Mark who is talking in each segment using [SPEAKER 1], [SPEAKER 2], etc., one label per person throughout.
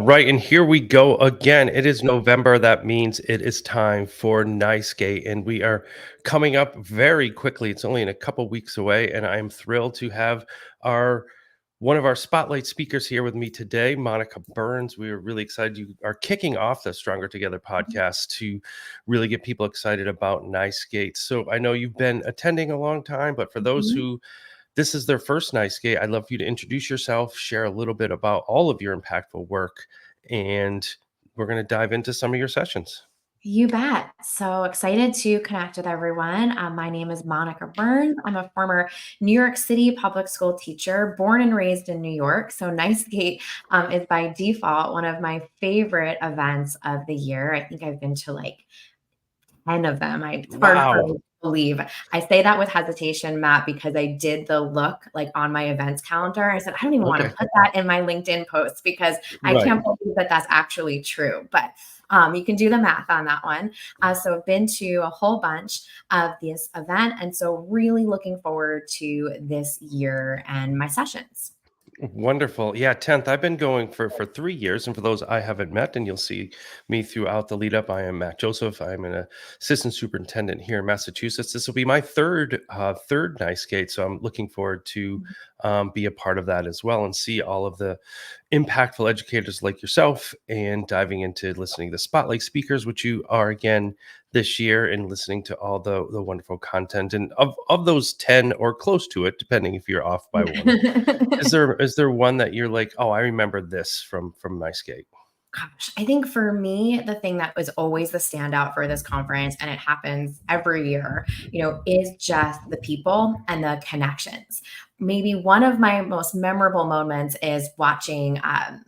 [SPEAKER 1] right, and here we go again. It is November. That means it is time for NiceGate, and we are coming up very quickly. It's only in a couple weeks away, and I'm thrilled to have our one of our spotlight speakers here with me today, Monica Burns. We are really excited. You are kicking off the Stronger Together podcast to really get people excited about NiceGate. So I know you've been attending a long time, but for those
[SPEAKER 2] Mhm.
[SPEAKER 1] who this is their first NiceGate, I'd love for you to introduce yourself, share a little bit about all of your impactful work, and we're going to dive into some of your sessions.
[SPEAKER 2] You bet. So excited to connect with everyone. My name is Monica Burns. I'm a former New York City public school teacher, born and raised in New York. So NiceGate is by default one of my favorite events of the year. I think I've been to like 10 of them. It's hard for me
[SPEAKER 1] Wow.
[SPEAKER 2] to believe. I say that with hesitation, Matt, because I did the look like on my events calendar. I said, I don't even want
[SPEAKER 1] Okay.
[SPEAKER 2] to put that in my LinkedIn post because I
[SPEAKER 1] Right.
[SPEAKER 2] can't believe that that's actually true. But you can do the math on that one. So I've been to a whole bunch of this event. And so really looking forward to this year and my sessions.
[SPEAKER 1] Wonderful. Yeah, 10th. I've been going for 3 years. And for those I haven't met, and you'll see me throughout the lead up, I am Matt Joseph. I'm an assistant superintendent here in Massachusetts. This will be my third NiceGate. So I'm looking forward to be a part of that as well and see all of the impactful educators like yourself and diving into listening to spotlight speakers, which you are again this year, and listening to all the wonderful content. And of those 10 or close to it, depending if you're off by one, is there one that you're like, oh, I remember this from NiceGate?
[SPEAKER 2] Gosh, I think for me, the thing that was always the standout for this conference, and it happens every year, is just the people and the connections. Maybe one of my most memorable moments is watching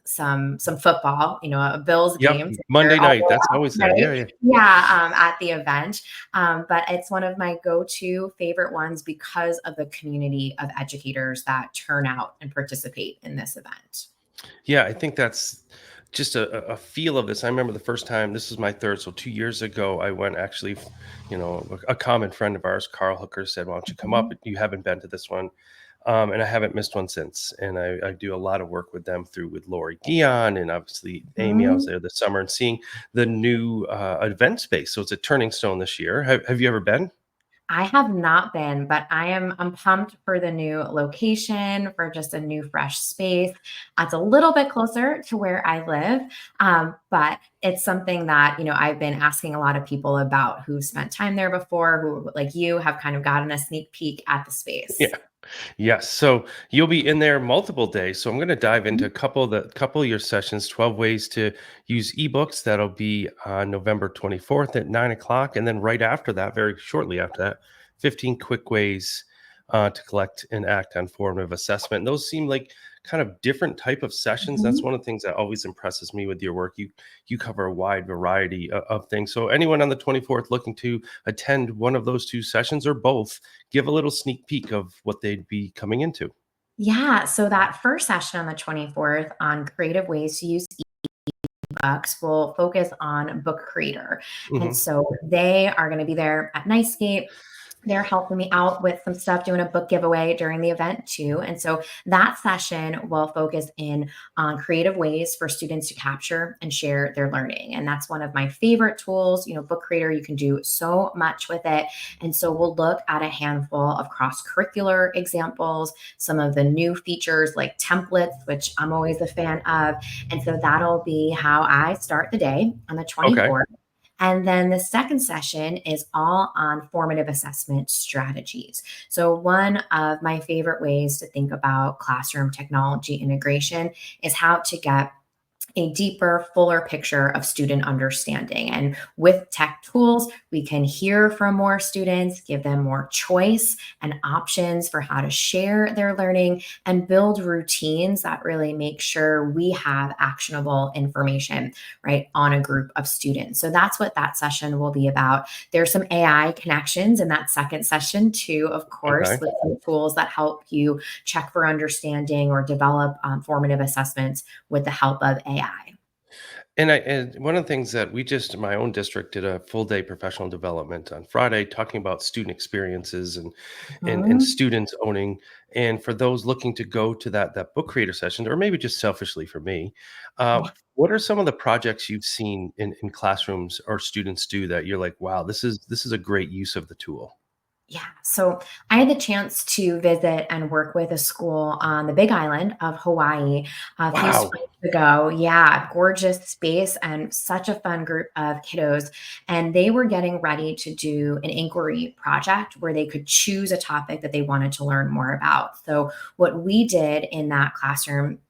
[SPEAKER 2] some football, a Bills
[SPEAKER 1] Yep.
[SPEAKER 2] game.
[SPEAKER 1] Monday night. That's always there.
[SPEAKER 2] Right?
[SPEAKER 1] Yeah, yeah.
[SPEAKER 2] Yeah, at the event. But it's one of my go-to favorite ones because of the community of educators that turn out and participate in this event.
[SPEAKER 1] Yeah, I think that's just a feel of this. I remember the first time, this is my third, so 2 years ago, I went actually, a common friend of ours, Carl Hooker, said, why don't you come up?
[SPEAKER 2] Mhm.
[SPEAKER 1] You haven't been to this one. And I haven't missed one since. And I do a lot of work with them through with Lori Dion and obviously Amy. I was
[SPEAKER 2] Mhm.
[SPEAKER 1] there this summer and seeing the new event space. So it's a turning stone this year. Have you ever been?
[SPEAKER 2] I have not been, but I'm pumped for the new location, for just a new fresh space. It's a little bit closer to where I live, but it's something that I've been asking a lot of people about who spent time there before, who like you have kind of gotten a sneak peek at the space.
[SPEAKER 1] Yeah. Yes. So you'll be in there multiple days. So I'm going to dive into a couple of your sessions, 12 ways to use ebooks. That'll be on November 24th at 9 o'clock. And then right after that, very shortly after that, 15 quick ways to collect and act on formative assessment. And those seem like kind of different type of sessions. That's
[SPEAKER 2] Mhm.
[SPEAKER 1] one of the things that always impresses me with your work. You cover a wide variety of things. So anyone on the 24th looking to attend one of those two sessions or both, give a little sneak peek of what they'd be coming into.
[SPEAKER 2] Yeah, so that first session on the 24th on creative ways to use ebooks will focus on Book Creator. And
[SPEAKER 1] Mhm.
[SPEAKER 2] so they are going to be there at NiceGate. They're helping me out with some stuff, doing a book giveaway during the event too. And so that session will focus in on creative ways for students to capture and share their learning. And that's one of my favorite tools. Book Creator, you can do so much with it. And so we'll look at a handful of cross curricular examples, some of the new features like templates, which I'm always a fan of. And so that'll be how I start the day on the
[SPEAKER 1] Okay.
[SPEAKER 2] 24th. And then the second session is all on formative assessment strategies. So, one of my favorite ways to think about classroom technology integration is how to get a deeper, fuller picture of student understanding. And with tech tools, we can hear from more students, give them more choice and options for how to share their learning, and build routines that really make sure we have actionable information, right, on a group of students. So that's what that session will be about. There's some AI connections in that second session, too, of course,
[SPEAKER 1] Okay.
[SPEAKER 2] with some tools that help you check for understanding or develop formative assessments with the help of AI.
[SPEAKER 1] And one of the things that we just in my own district did a full day professional development on Friday talking about student experiences and
[SPEAKER 2] Mhm.
[SPEAKER 1] students owning. And for those looking to go to that book creator session, or maybe just selfishly for me, uh, what are some of the projects you've seen in classrooms or students do that you're like, wow, this is a great use of the tool?
[SPEAKER 2] Yeah. So I had the chance to visit and work with a school on the Big Island of Hawaii a few
[SPEAKER 1] Wow.
[SPEAKER 2] springs ago. Yeah, gorgeous space and such a fun group of kiddos. And they were getting ready to do an inquiry project where they could choose a topic that they wanted to learn more about. So what we did in that classroom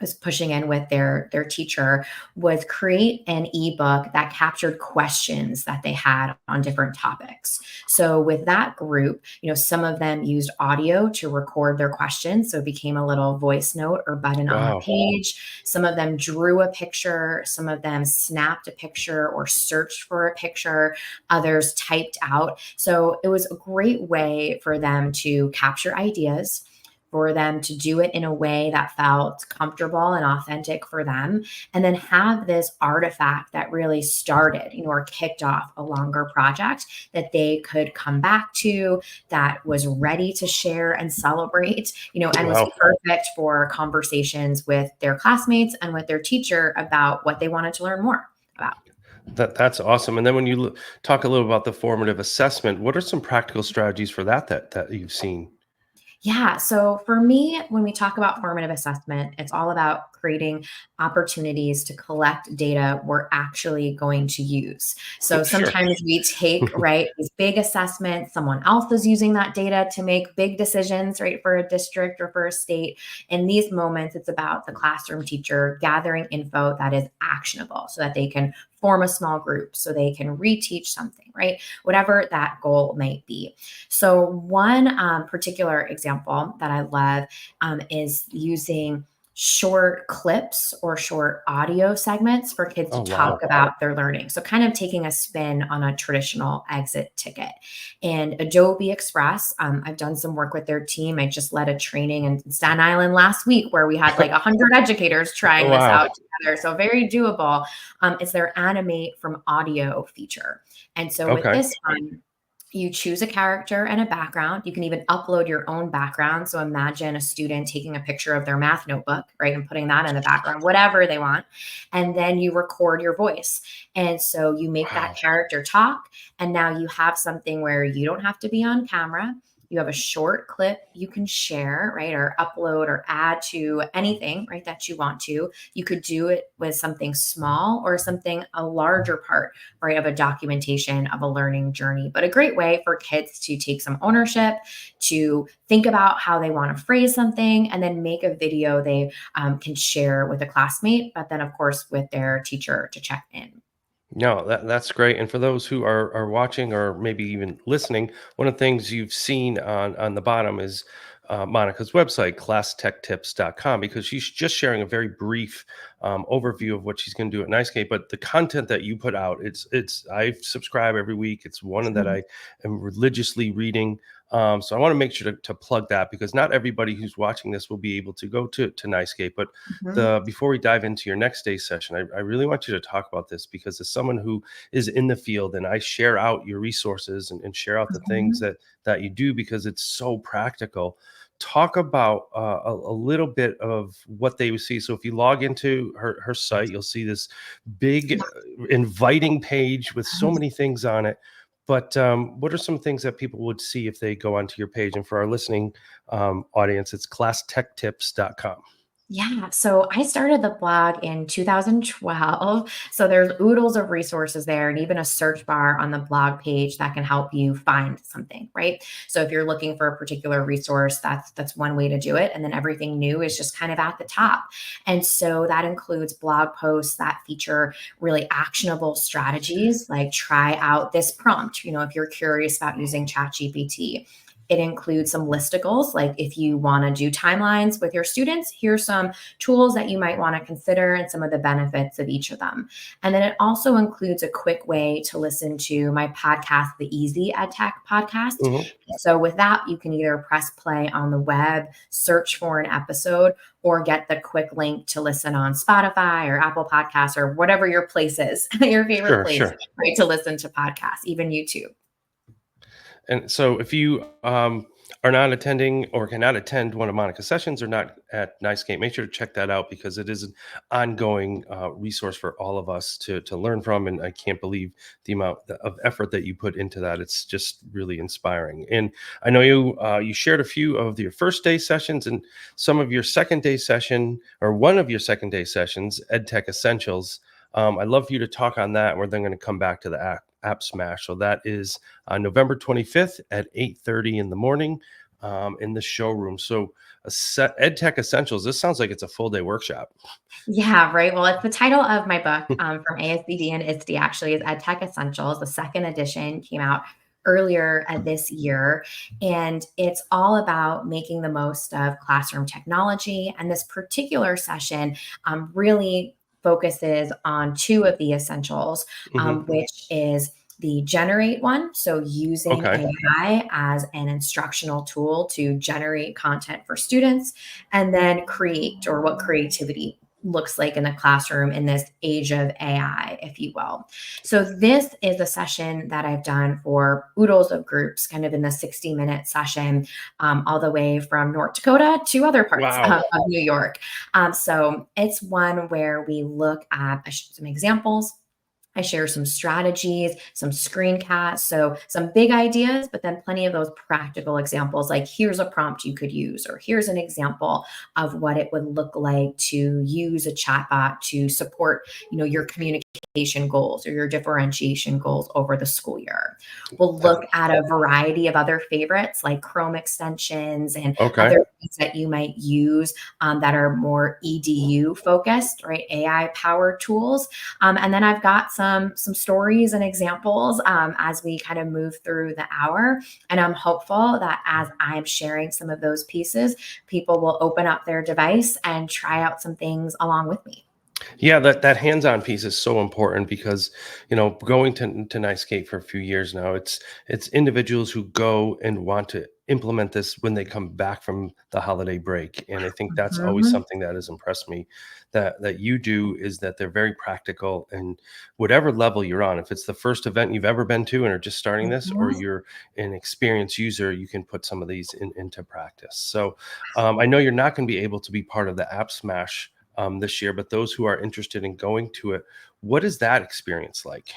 [SPEAKER 2] was pushing in with their teacher was create an ebook that captured questions that they had on different topics. So with that group, some of them used audio to record their questions, so it became a little voice note or button on the
[SPEAKER 1] Wow.
[SPEAKER 2] page. Some of them drew a picture, some of them snapped a picture or searched for a picture, others typed out. So it was a great way for them to capture ideas, for them to do it in a way that felt comfortable and authentic for them, and then have this artifact that really started, or kicked off a longer project that they could come back to, that was ready to share and celebrate, and was
[SPEAKER 1] Wow.
[SPEAKER 2] perfect for conversations with their classmates and with their teacher about what they wanted to learn more about.
[SPEAKER 1] That's awesome. And then when you talk a little about the formative assessment, what are some practical strategies for that you've seen?
[SPEAKER 2] Yeah. So for me, when we talk about formative assessment, it's all about creating opportunities to collect data we're actually going to use. So
[SPEAKER 1] Sure.
[SPEAKER 2] sometimes we take, right, these big assessments, someone else is using that data to make big decisions, right, for a district or for a state. In these moments, it's about the classroom teacher gathering info that is actionable so that they can form a small group, so they can reteach something, right? Whatever that goal might be. So, one particular example that I love is using short clips or short audio segments for kids to
[SPEAKER 1] Oh,
[SPEAKER 2] talk
[SPEAKER 1] wow.
[SPEAKER 2] about their learning. So, kind of taking a spin on a traditional exit ticket. And Adobe Express, I've done some work with their team. I just led a training in Staten Island last week where we had like 100 educators trying this
[SPEAKER 1] Wow.
[SPEAKER 2] out together. So, very doable. It's their animate from audio feature. And so, with
[SPEAKER 1] Okay.
[SPEAKER 2] this one, you choose a character and a background. You can even upload your own background. So imagine a student taking a picture of their math notebook, right, and putting that in the background, whatever they want. And then you record your voice. And so you make that
[SPEAKER 1] Wow.
[SPEAKER 2] character talk. And now you have something where you don't have to be on camera. You have a short clip you can share, right, or upload or add to anything, right, that you want to. You could do it with something small or something a larger part, right, of a documentation of a learning journey, but a great way for kids to take some ownership, to think about how they want to phrase something, and then make a video they can share with a classmate, but then, of course, with their teacher to check in.
[SPEAKER 1] No, that's great. And for those who are watching or maybe even listening, one of the things you've seen on the bottom is Monica's website, classtechtips.com, because she's just sharing a very brief overview of what she's going to do at Nicegate. But the content that you put out, it's I subscribe every week. It's one that I am religiously reading. So I want to make sure to plug that because not everybody who's watching this will be able to go to Nicegate. But
[SPEAKER 2] Mhm.
[SPEAKER 1] the before we dive into your next day session, I really want you to talk about this because as someone who is in the field and I share out your resources and share out the things
[SPEAKER 2] Mhm.
[SPEAKER 1] that you do because it's so practical. Talk about a little bit of what they would see. So if you log into her site, you'll see this big inviting page with so many things on it. But what are some things that people would see if they go onto your page? And for our listening audience, it's classtechtips.com.
[SPEAKER 2] Yeah, so I started the blog in 2012. So there's oodles of resources there and even a search bar on the blog page that can help you find something, right? So if you're looking for a particular resource, that's one way to do it, and then everything new is just kind of at the top. And so that includes blog posts that feature really actionable strategies like try out this prompt, if you're curious about using ChatGPT. It includes some listicles, like if you want to do timelines with your students, here's some tools that you might want to consider and some of the benefits of each of them. And then it also includes a quick way to listen to my podcast, the Easy EdTech podcast.
[SPEAKER 1] Mhm.
[SPEAKER 2] So with that, you can either press play on the web, search for an episode, or get the quick link to listen on Spotify or Apple Podcasts or whatever your place is, your favorite
[SPEAKER 1] Sure,
[SPEAKER 2] place,
[SPEAKER 1] sure.
[SPEAKER 2] right, to listen to podcasts, even YouTube.
[SPEAKER 1] And so if you are not attending or cannot attend one of Monica's sessions or not at NICEGate, make sure to check that out because it is an ongoing resource for all of us to learn from. And I can't believe the amount of effort that you put into that. It's just really inspiring. And I know you shared a few of your first day sessions and some of your second day session or one of your second day sessions, EdTech Essentials. I'd love for you to talk on that. We're then going to come back to the app Smash. So that is November 25th at 8:30 in the morning in the showroom. So EdTech Essentials. This sounds like it's a full day workshop.
[SPEAKER 2] Yeah, right. Well, it's the title of my book from ASCD and ISD, actually, is EdTech Essentials. The second edition came out earlier this year, and it's all about making the most of classroom technology. And this particular session really focuses on two of the essentials,
[SPEAKER 1] Hmm.
[SPEAKER 2] which is the generate one. So using
[SPEAKER 1] Okay.
[SPEAKER 2] AI as an instructional tool to generate content for students, and then create, or what creativity looks like in the classroom in this age of AI, if you will. So this is a session that I've done for oodles of groups, kind of in the 60-minute session, all the way from North Dakota to other parts
[SPEAKER 1] Wow.
[SPEAKER 2] of New York. So it's one where we look at some examples. I share some strategies, some screencasts, so some big ideas, but then plenty of those practical examples like here's a prompt you could use, or here's an example of what it would look like to use a chatbot to support, your communication goals or your differentiation goals over the school year. We'll look at a variety of other favorites like Chrome extensions and
[SPEAKER 1] Okay.
[SPEAKER 2] other things that you might use that are more EDU focused, right? AI powered tools. And then I've got some stories and examples as we kind of move through the hour. And I'm hopeful that as I'm sharing some of those pieces, people will open up their device and try out some things along with me.
[SPEAKER 1] Yeah, that hands-on piece is so important because going to NICEGate for a few years now, it's individuals who go and want to implement this when they come back from the holiday break, and I think that's always
[SPEAKER 2] Mhm.
[SPEAKER 1] something that has impressed me that you do is that they're very practical and whatever level you're on, if it's the first event you've ever been to and are just starting this, or
[SPEAKER 2] Mhm.
[SPEAKER 1] you're an experienced user, you can put some of these into practice. So I know you're not going to be able to be part of the App Smash this year, but those who are interested in going to it, what is that experience like?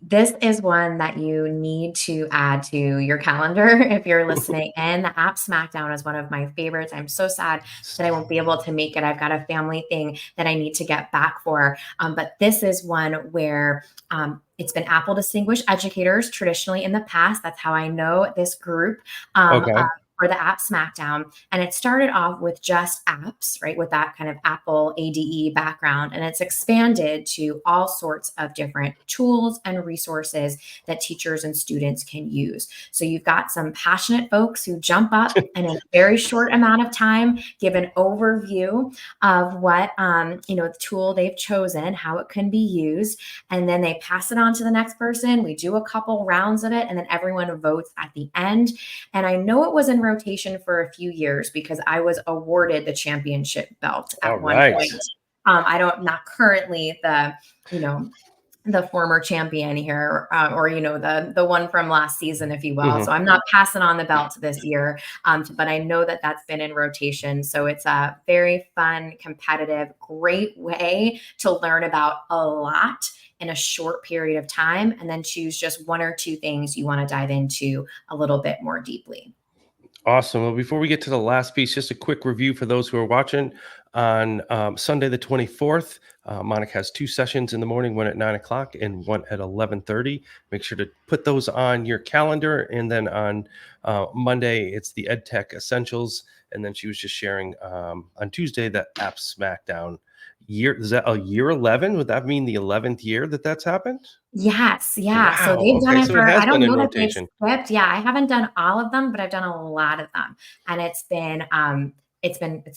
[SPEAKER 2] This is one that you need to add to your calendar if you're listening in. The app Smackdown is one of my favorites. I'm so sad that I won't be able to make it. I've got a family thing that I need to get back for. But this is one where it's been Apple Distinguished Educators traditionally in the past. That's how I know this group.
[SPEAKER 1] Okay.
[SPEAKER 2] For the app Smackdown. And it started off with just apps, right? With that kind of Apple ADE background. And it's expanded to all sorts of different tools and resources that teachers and students can use. So you've got some passionate folks who jump up and in a very short amount of time give an overview of what, the tool they've chosen, how it can be used. And then they pass it on to the next person. We do a couple rounds of it, and then everyone votes at the end. And I know it was in rotation for a few years because I was awarded the championship belt
[SPEAKER 1] All
[SPEAKER 2] at one
[SPEAKER 1] right.
[SPEAKER 2] point. Not currently you know, the former champion here, or the one from last season, if you will. So
[SPEAKER 1] Hmm.
[SPEAKER 2] I'm not passing on the belt this year, but I know that that's been in rotation. So it's a very fun, competitive, great way to learn about a lot in a short period of time, and then choose just one or two things you want to dive into a little bit more deeply.
[SPEAKER 1] Awesome. Well, before we get to the last piece, just a quick review for those who are watching on Sunday the 24th. Monica has two sessions in the morning, one at 9 o'clock and one at 11:30. Make sure to put those on your calendar. And then on Monday, it's the EdTech Essentials. And then she was just sharing on Tuesday that App Smackdown. year. Is that a year 11? Would that mean the 11th year that that's happened?
[SPEAKER 2] Yes, yeah. So
[SPEAKER 1] Wow.
[SPEAKER 2] they've done
[SPEAKER 1] Okay.
[SPEAKER 2] it
[SPEAKER 1] So it
[SPEAKER 2] for,
[SPEAKER 1] has
[SPEAKER 2] I
[SPEAKER 1] been
[SPEAKER 2] don't
[SPEAKER 1] in
[SPEAKER 2] know that they've
[SPEAKER 1] rotation.
[SPEAKER 2] skipped. Yeah, I haven't done all of them, but I've done a lot of them. And it's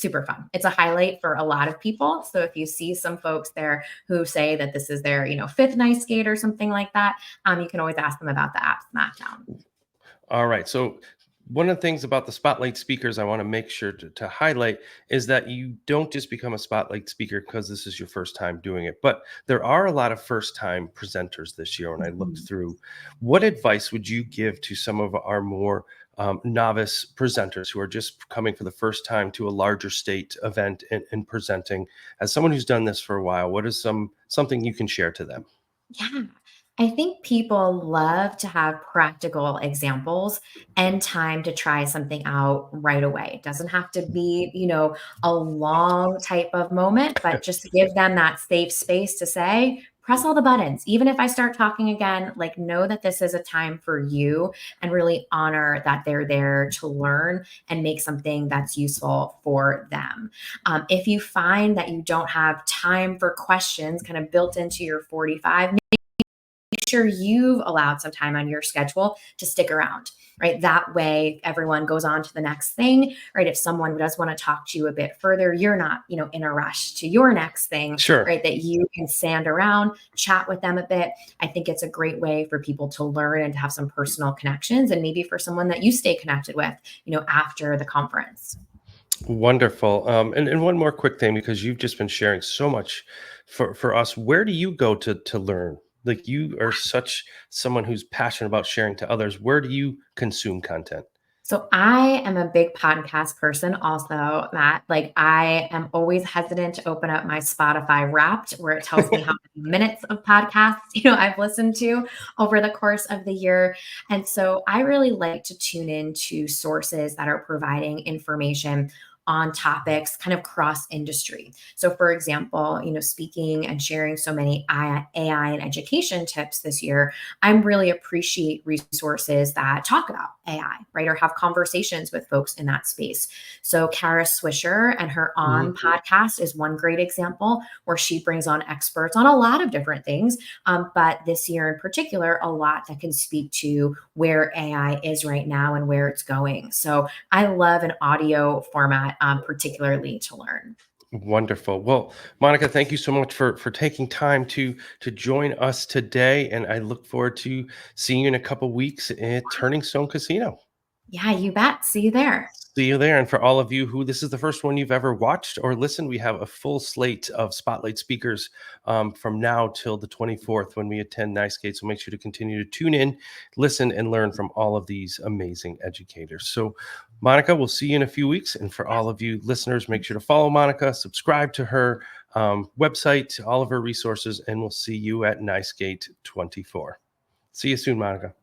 [SPEAKER 2] super fun. It's a highlight for a lot of people. So if you see some folks there who say that this is their, fifth night skate or something like that, you can always ask them about the app SmackDown.
[SPEAKER 1] All right. So one of the things about the spotlight speakers I want to make sure to highlight is that you don't just become a spotlight speaker because this is your first time doing it, but there are a lot of first time presenters this year. And I looked
[SPEAKER 2] Mhm.
[SPEAKER 1] through, what advice would you give to some of our more novice presenters who are just coming for the first time to a larger state event and presenting? As someone who's done this for a while, what is something you can share to them?
[SPEAKER 2] Yeah. I think people love to have practical examples and time to try something out right away. It doesn't have to be, a long type of moment, but just to give them that safe space to say, press all the buttons. Even if I start talking again, like know that this is a time for you and really honor that they're there to learn and make something that's useful for them. If you find that you don't have time for questions kind of built into your 45, make sure you've allowed some time on your schedule to stick around, right? That way everyone goes on to the next thing, right? If someone does want to talk to you a bit further, you're not, in a rush to your next thing,
[SPEAKER 1] Sure.
[SPEAKER 2] right? That you can stand around, chat with them a bit. I think it's a great way for people to learn and to have some personal connections, and maybe for someone that you stay connected with, after the conference.
[SPEAKER 1] Wonderful. And one more quick thing, because you've just been sharing so much for us. Where do you go to learn? Like, you are such someone who's passionate about sharing to others. Where do you consume content?
[SPEAKER 2] So I am a big podcast person also, Matt. Like I am always hesitant to open up my Spotify Wrapped where it tells me how many minutes of podcasts, I've listened to over the course of the year. And so I really like to tune in to sources that are providing information on topics kind of cross industry. So for example, speaking and sharing so many AI and education tips this year, I really appreciate resources that talk about AI, right? Or have conversations with folks in that space. So Kara Swisher and her On
[SPEAKER 1] Mhm.
[SPEAKER 2] podcast is one great example where she brings on experts on a lot of different things. But this year in particular, a lot that can speak to where AI is right now and where it's going. So I love an audio format, particularly to learn.
[SPEAKER 1] Wonderful. Well, Monica, thank you so much for taking time to join us today, and I look forward to seeing you in a couple weeks at Turning Stone Casino.
[SPEAKER 2] Yeah, you bet. See you there.
[SPEAKER 1] See you there. And for all of you who this is the first one you've ever watched or listened, we have a full slate of spotlight speakers from now till the 24th when we attend Nice Gate. So make sure to continue to tune in, listen, and learn from all of these amazing educators. So, Monica, we'll see you in a few weeks. And for all of you listeners, make sure to follow Monica, subscribe to her website, all of her resources, and we'll see you at Nice Gate 24. See you soon, Monica.